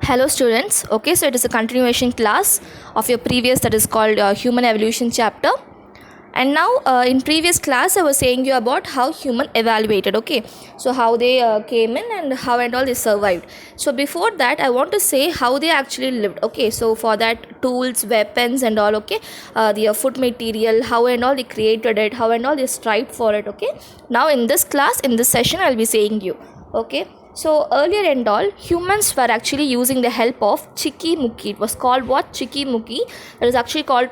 Hello students. Okay, so it is a continuation class of your previous, that is called human evolution chapter. And now in previous class I was saying you about how human evaluated. Okay, so how they came in and how and all they survived. So before that I want to say how they actually lived. Okay, so for that tools, weapons and all. Okay, the food material, how and all they created it, how and all they strived for it. Okay, now in this class, in this session I'll be saying you. Okay, so earlier and all, humans were actually using the help of Chicky-Muki. It was called what? Chicky-Muki. It was actually called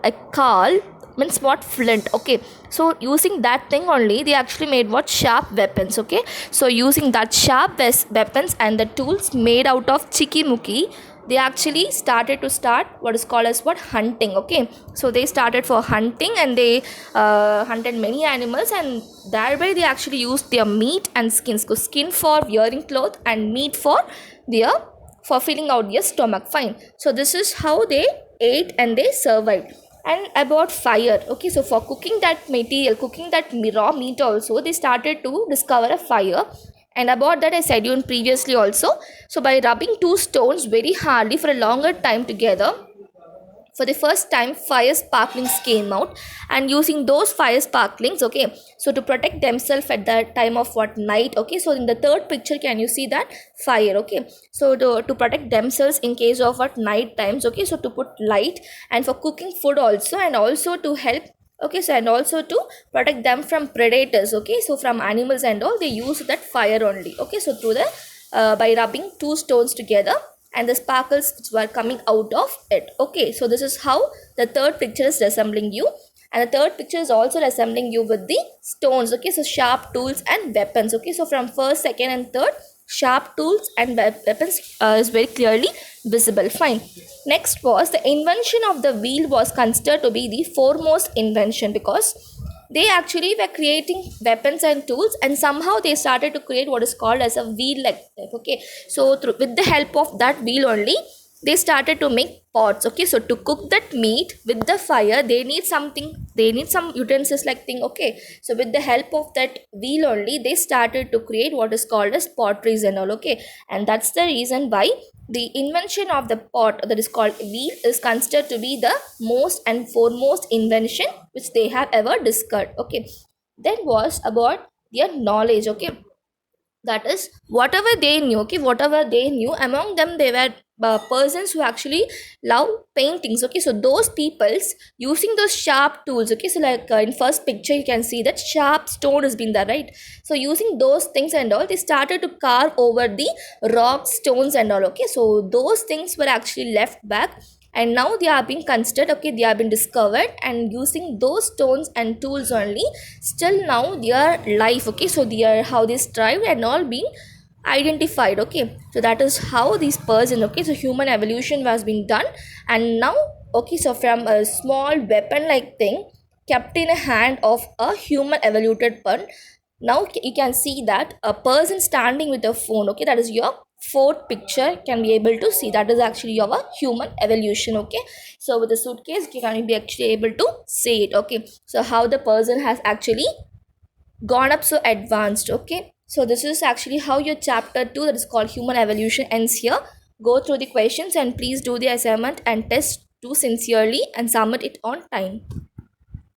a Carl, means what? Flint. Okay, so using that thing only, they actually made what? Sharp weapons. Okay, so using that sharp weapons and the tools made out of Chicky-Muki, they actually started to start what is called as what? Hunting. Okay, so they started for hunting and they hunted many animals, and thereby they actually used their meat and skins. So skin for wearing clothes and meat for their for filling out their stomach. Fine, so this is how they ate and they survived. And about fire, okay, so for cooking that material, cooking that raw meat also, they started to discover a fire. And about that I said you in previously also. So by rubbing two stones very hardly for a longer time together, for the first time fire sparklings came out, and using those fire sparklings, okay, so to protect themselves at that time of what? Night. Okay, so in the third picture can you see that fire? Okay, so to protect themselves in case of what? Night times. Okay, so to put light, and for cooking food also, and also to help. Okay, so and also to protect them from predators. Okay, so from animals and all, they use that fire only. Okay, so through the by rubbing two stones together and the sparkles which were coming out of it. Okay, so this is how the third picture is resembling you, and the third picture is also resembling you with the stones. Okay, so sharp tools and weapons. Okay, so from first, second and third, sharp tools and weapons is very clearly visible. Fine. Next was the invention of the wheel was considered to be the foremost invention, because they actually were creating weapons and tools, and somehow they started to create what is called as a wheel like type. Okay, so with the help of that wheel only, they started to make pots. Okay, so to cook that meat with the fire, they need something, they need some utensils like thing. Okay, so with the help of that wheel only, they started to create what is called as potteries and all. Okay, and that's the reason why the invention of the pot, that is called wheel, is considered to be the most and foremost invention which they have ever discovered. Okay, then was about their knowledge. Okay, that is whatever they knew. Okay, whatever they knew, among them they were persons who actually love paintings. Okay, so those peoples using those sharp tools. Okay, so like in first picture you can see that sharp stone has been there, right? So using those things and all, they started to carve over the rock, stones and all. Okay, so those things were actually left back, and now they are being considered. Okay, they have been discovered, and using those stones and tools only, still now their life. Okay, so their how they strive and all being identified. Okay, so that is how these person. Okay, so human evolution was being done, and now, okay, so from a small weapon like thing kept in a hand of a human evoluted person, now you can see that a person standing with a phone. Okay, that is your fourth picture, can be able to see that is actually your human evolution. Okay, so with the suitcase you can be actually able to see it. Okay, so how the person has actually gone up so advanced. Okay, so this is actually how your chapter 2, that is called human evolution, ends here. Go through the questions and please do the assignment and test 2 sincerely and submit it on time.